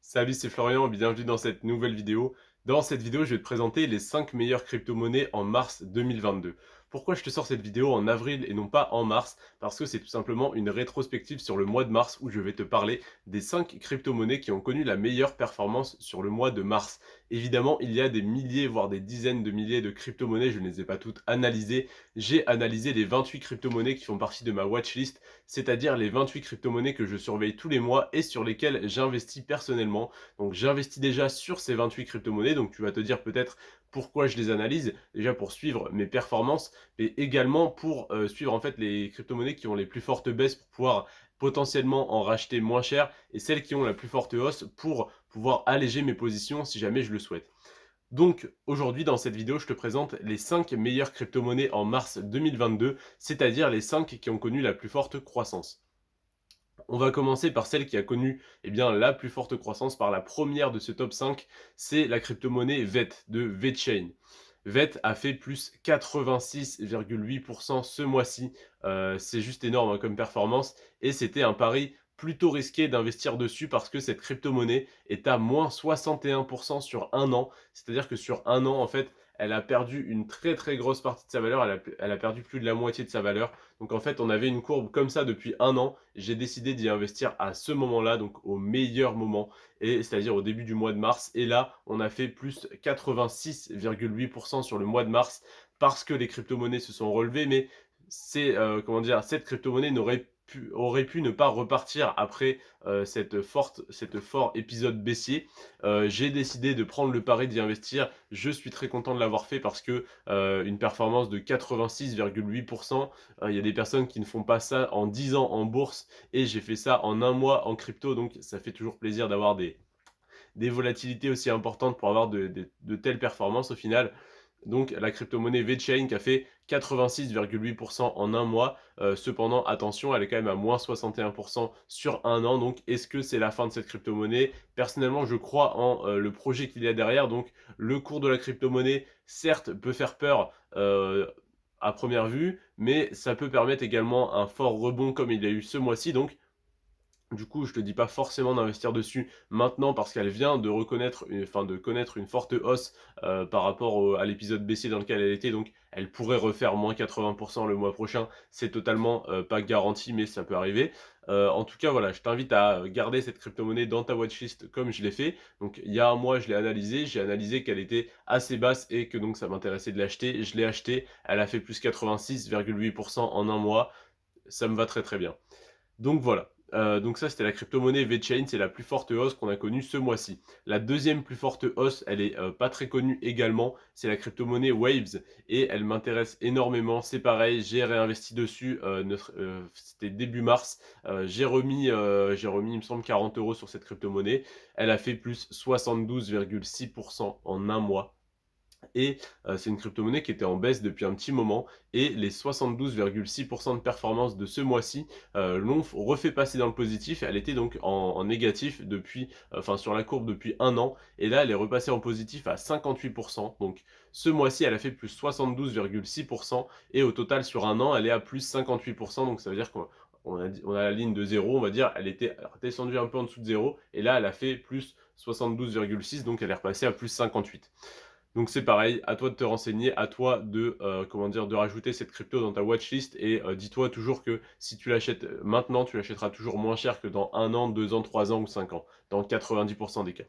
Salut, c'est Florian, bienvenue dans cette nouvelle vidéo. Dans cette vidéo, je vais te présenter les 5 meilleures crypto-monnaies en mars 2022. Pourquoi je te sors cette vidéo en avril et non pas en mars? Parce que c'est tout simplement une rétrospective sur le mois de mars où je vais te parler des 5 crypto-monnaies qui ont connu la meilleure performance sur le mois de mars. Évidemment, il y a des milliers, voire des dizaines de milliers de crypto-monnaies, je ne les ai pas toutes analysées. J'ai analysé les 28 crypto-monnaies qui font partie de ma watchlist, c'est-à-dire les 28 crypto-monnaies que je surveille tous les mois et sur lesquelles j'investis personnellement. Donc j'investis déjà sur ces 28 crypto-monnaies, donc tu vas te dire peut-être pourquoi je les analyse, déjà pour suivre mes performances, mais également pour suivre en fait les crypto-monnaies qui ont les plus fortes baisses pour pouvoir potentiellement en racheter moins cher et celles qui ont la plus forte hausse pour pouvoir alléger mes positions si jamais je le souhaite. Donc aujourd'hui dans cette vidéo, je te présente les 5 meilleures crypto-monnaies en mars 2022, c'est-à-dire les 5 qui ont connu la plus forte croissance. On va commencer par celle qui a connu la plus forte croissance, par la première de ce top 5, c'est la crypto-monnaie VET de VeChain. VET a fait plus 86,8% ce mois-ci, c'est juste énorme comme performance et c'était un pari plutôt risqué d'investir dessus parce que cette crypto-monnaie est à moins 61% sur un an, c'est-à-dire que sur un an en fait elle a perdu une très très grosse partie de sa valeur, elle a perdu plus de la moitié de sa valeur. Donc en fait on avait une courbe comme ça depuis un an, j'ai décidé d'y investir à ce moment-là, donc au meilleur moment, et c'est-à-dire au début du mois de mars. Et là, on a fait plus 86,8% sur le mois de mars parce que les crypto-monnaies se sont relevées, mais cette crypto-monnaie aurait pu ne pas repartir après cette fort épisode baissier. J'ai décidé de prendre le pari d'y investir. Je suis très content de l'avoir fait parce que une performance de 86,8%, il y a des personnes qui ne font pas ça en 10 ans en bourse et j'ai fait ça en un mois en crypto, donc ça fait toujours plaisir d'avoir des volatilités aussi importantes pour avoir de telles performances au final. Donc la crypto-monnaie VeChain qui a fait 86,8% en un mois. Cependant, attention, elle est quand même à moins 61% sur un an. Donc est-ce que c'est la fin de cette crypto-monnaie? Personnellement, je crois en le projet qu'il y a derrière. Donc le cours de la crypto-monnaie, certes, peut faire peur à première vue, mais ça peut permettre également un fort rebond comme il y a eu ce mois-ci. Donc du coup, je te dis pas forcément d'investir dessus maintenant parce qu'elle vient de de connaître une forte hausse par rapport à l'épisode baissier dans lequel elle était. Donc, elle pourrait refaire moins 80% le mois prochain. C'est totalement pas garanti, mais ça peut arriver. En tout cas, voilà, je t'invite à garder cette crypto-monnaie dans ta watchlist comme je l'ai fait. Donc, il y a un mois, je l'ai analysée. J'ai analysé qu'elle était assez basse et que donc ça m'intéressait de l'acheter. Je l'ai acheté. Elle a fait plus 86,8% en un mois. Ça me va très très bien. Donc voilà. Donc ça, c'était la crypto-monnaie VeChain, c'est la plus forte hausse qu'on a connue ce mois-ci. La deuxième plus forte hausse, elle est pas très connue également, c'est la crypto-monnaie Waves et elle m'intéresse énormément. C'est pareil, j'ai réinvesti dessus, c'était début mars. J'ai remis, il me semble, 40 € sur cette crypto-monnaie. Elle a fait plus 72,6% en un mois. Et c'est une crypto-monnaie qui était en baisse depuis un petit moment et les 72,6% de performance de ce mois-ci l'ont refait passer dans le positif. Elle était donc en négatif depuis, enfin sur la courbe depuis un an et là elle est repassée en positif à 58%. Donc ce mois-ci elle a fait plus 72,6% et au total sur un an elle est à plus 58%. Donc ça veut dire qu'on a la ligne de zéro, on va dire, elle était descendue un peu en dessous de zéro et là elle a fait plus 72,6, donc elle est repassée à plus 58. Donc c'est pareil, à toi de te renseigner, à toi de de rajouter cette crypto dans ta watchlist et dis-toi toujours que si tu l'achètes maintenant, tu l'achèteras toujours moins cher que dans un an, 2 ans, 3 ans ou 5 ans, dans 90% des cas.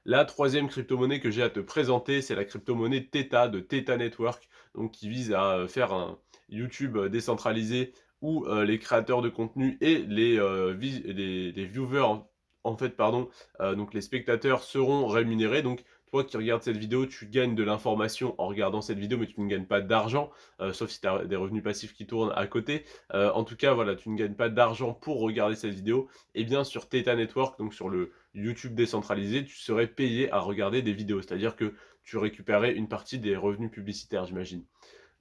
La troisième crypto-monnaie que j'ai à te présenter, c'est la crypto-monnaie Theta de Theta Network, donc qui vise à faire un YouTube décentralisé où les créateurs de contenu et les viewers donc les spectateurs seront rémunérés. Donc toi qui regardes cette vidéo, tu gagnes de l'information en regardant cette vidéo, mais tu ne gagnes pas d'argent, sauf si tu as des revenus passifs qui tournent à côté. En tout cas, voilà, tu ne gagnes pas d'argent pour regarder cette vidéo. Et bien sur Theta Network, donc sur le YouTube décentralisé, tu serais payé à regarder des vidéos. C'est-à-dire que tu récupérais une partie des revenus publicitaires, j'imagine.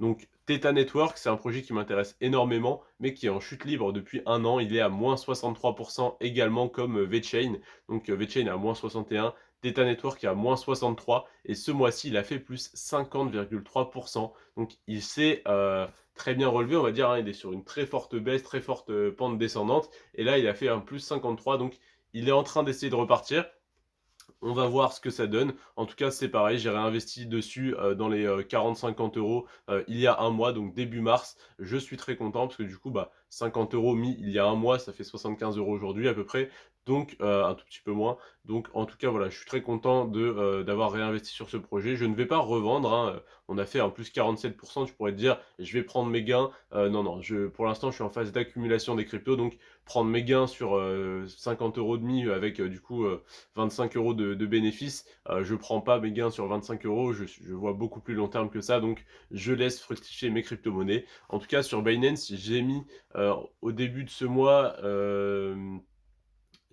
Donc Theta Network, c'est un projet qui m'intéresse énormément, mais qui est en chute libre depuis un an. Il est à moins 63% également comme VeChain. Donc VeChain est à moins 61, Theta Network est à moins 63, et ce mois-ci, il a fait plus 50,3%. Donc il s'est très bien relevé, on va dire, hein. Il est sur une très forte baisse, très forte pente descendante, et là, il a fait un plus 53, donc il est en train d'essayer de repartir. On va voir ce que ça donne. En tout cas, c'est pareil, j'ai réinvesti dessus, dans les, 40-50 €, il y a un mois, donc début mars. Je suis très content parce que du coup, bah, 50 € mis il y a un mois, ça fait 75 € aujourd'hui à peu près, donc un tout petit peu moins. Donc en tout cas, voilà, je suis très content d'avoir réinvesti sur ce projet. Je ne vais pas revendre, hein, on a fait un plus 47. Tu pourrais te dire: «Je vais prendre mes gains». Non, non, pour l'instant, je suis en phase d'accumulation des cryptos, donc prendre mes gains sur, 50 € de mis avec, du coup, 25 € de bénéfices, je prends pas mes gains sur 25 €, je vois beaucoup plus long terme que ça, donc je laisse fructifier mes crypto-monnaies. En tout cas, sur Binance, au début de ce mois,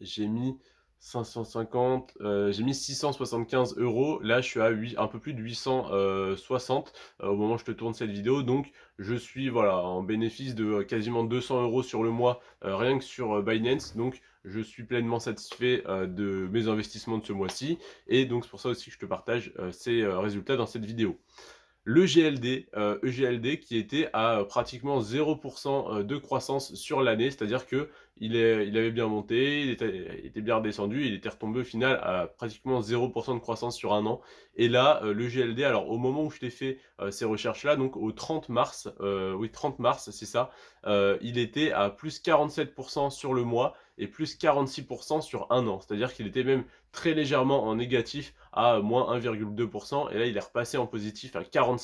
j'ai mis 550, j'ai mis 675 €. Là, je suis à un peu plus de 860, au moment où je te tourne cette vidéo. Donc je suis, voilà, en bénéfice de, quasiment 200 € sur le mois, rien que sur, Binance. Donc je suis pleinement satisfait, de mes investissements de ce mois-ci et donc c'est pour ça aussi que je te partage, ces, résultats dans cette vidéo. Le GLD, EGLD qui était à, pratiquement 0 de croissance sur l'année. C'est-à-dire qu'il avait bien monté, il était bien redescendu, il était retombé au final à pratiquement 0 de croissance sur un an. Et là, le GLD, alors au moment où je t'ai fait, ces recherches-là, donc au 30 mars, oui 30 mars, c'est ça, il était à plus 47 sur le mois et plus 46 sur un an. C'est-à-dire qu'il était même très légèrement en négatif à moins 1,2 et là, il est repassé en positif à 46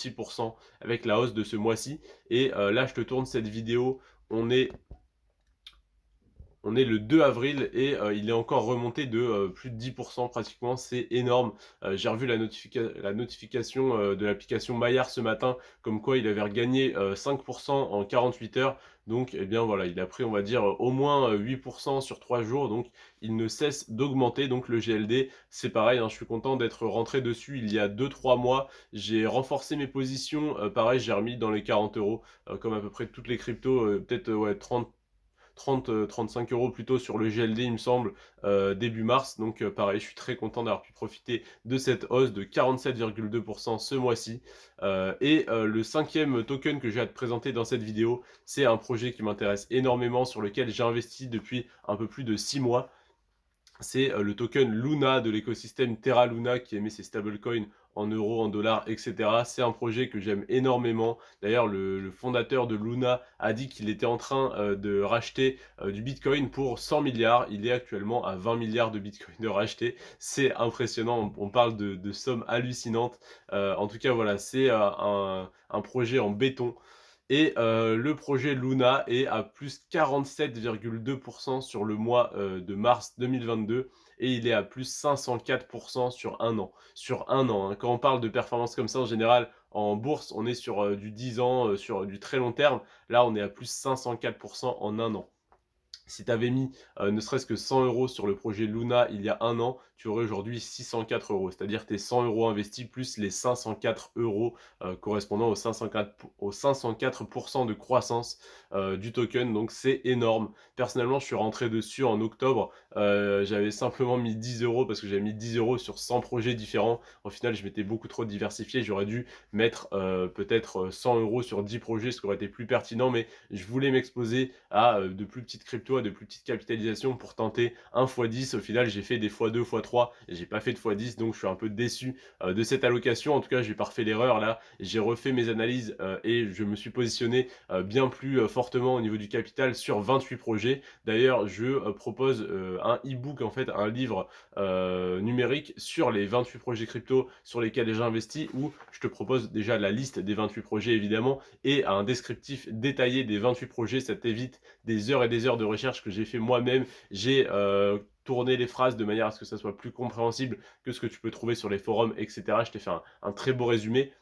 avec la hausse de ce mois-ci. Et là, je te tourne cette vidéo, on est on est le 2 avril et il est encore remonté de, plus de 10 pratiquement, c'est énorme. J'ai revu la notification, de l'application Maillard ce matin, comme quoi il avait regagné, 5 en 48 heures. Donc eh bien voilà, il a pris on va dire, au moins, 8 sur 3 jours, donc il ne cesse d'augmenter. Donc le GLD, c'est pareil, hein, je suis content d'être rentré dessus il y a 2-3 mois. J'ai renforcé mes positions, pareil, j'ai remis dans les 40 €, comme à peu près toutes les cryptos, peut-être, ouais 35 € plutôt sur le GLD, il me semble, début mars. Donc pareil, je suis très content d'avoir pu profiter de cette hausse de 47,2 ce mois-ci. Le 5e token que j'ai à te présenter dans cette vidéo, c'est un projet qui m'intéresse énormément, sur lequel j'ai investi depuis un peu plus de 6 mois. C'est, le token Luna de l'écosystème Terra Luna qui émet ses stablecoins en euros, en dollars et cetera. C'est un projet que j'aime énormément. D'ailleurs, le fondateur de Luna a dit qu'il était en train, de racheter, du bitcoin pour 100 milliards. Il est actuellement à 20 milliards de bitcoin de racheté. C'est impressionnant, on parle de sommes hallucinantes. En tout cas, voilà, c'est, un projet en béton. Et le projet Luna est à plus 47,2 sur le mois, de mars 2022 et il est à plus 504 sur un an. Sur un an, hein. Quand on parle de performance comme ça, en général, en bourse, on est sur, du 10 ans, sur du très long terme. Là, on est à plus 504 en un an. Si tu avais mis, ne serait-ce que 100 € sur le projet Luna il y a un an, tu aurais aujourd'hui 604 €. C'est-à-dire tes 100 € investis plus les 504 €, correspondant aux 504 de croissance, du token, donc c'est énorme. Personnellement, je suis rentré dessus en octobre, j'avais simplement mis 10 € parce que j'avais mis 10 € sur 100 projets différents. Au final, je m'étais beaucoup trop diversifié, j'aurais dû mettre, peut-être, 100 € sur 10 projets, ce qui aurait été plus pertinent, mais je voulais m'exposer à, de plus petites cryptos, à de plus petites capitalisations pour tenter un x10. Au final, j'ai fait des x2, x3 et j'ai pas fait de x10, donc je suis un peu déçu, de cette allocation. En tout cas, j'ai pas refait l'erreur là. J'ai refait mes analyses, et je me suis positionné, bien plus, fortement au niveau du capital sur 28 projets. D'ailleurs, je, propose, un e-book, en fait, un livre, numérique sur les 28 projets crypto sur lesquels j'ai investi, où je te propose déjà la liste des 28 projets évidemment et un descriptif détaillé des 28 projets. Ça t'évite des heures et des heures de recherche que j'ai fait moi-même. J'ai tourné les phrases de manière à ce que ça soit plus compréhensible que ce que tu peux trouver sur les forums, etc. Je t'ai fait un très beau résumé.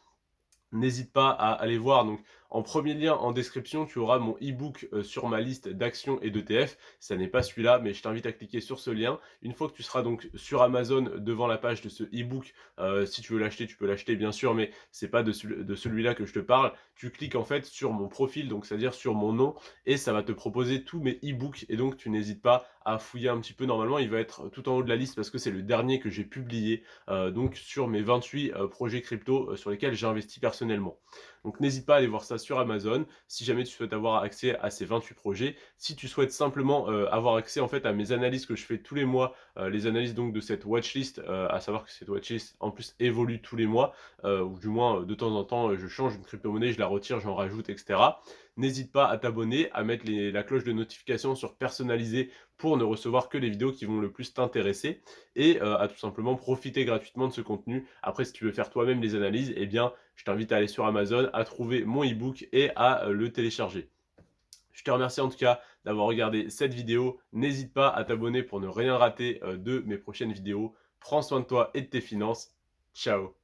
N'hésite pas à aller voir. Donc, en premier lien en description, tu auras mon e-book, sur ma liste d'actions et d'ETF. Ça n'est pas celui-là, mais je t'invite à cliquer sur ce lien. Une fois que tu seras donc sur Amazon devant la page de ce e-book, si tu veux l'acheter, tu peux l'acheter bien sûr, mais c'est pas de celui-là que je te parle. Tu cliques en fait sur mon profil, donc c'est-à-dire sur mon nom, et ça va te proposer tous mes e-books. Et donc, tu n'hésites pas à fouiller un petit peu. Normalement, il va être tout en haut de la liste parce que c'est le dernier que j'ai publié, donc sur mes 28 projets crypto, sur lesquels j'ai investi personnellement. Donc n'hésite pas à aller voir ça sur Amazon, si jamais tu souhaites avoir accès à ces 28 projets. Si tu souhaites simplement, avoir accès en fait à mes analyses que je fais tous les mois, les analyses donc de cette watchlist, à savoir que cette watchlist en plus évolue tous les mois, ou du moins, de temps en temps, je change une crypto-monnaie, je la retire, j'en rajoute et cetera. N'hésite pas à t'abonner, à mettre la cloche de notification sur personnalisé pour ne recevoir que les vidéos qui vont le plus t'intéresser et à tout simplement profiter gratuitement de ce contenu. Après, si tu veux faire toi-même les analyses, eh bien, je t'invite à aller sur Amazon, à trouver mon e-book et à le télécharger. Je te remercie en tout cas d'avoir regardé cette vidéo. N'hésite pas à t'abonner pour ne rien rater de mes prochaines vidéos. Prends soin de toi et de tes finances. Ciao.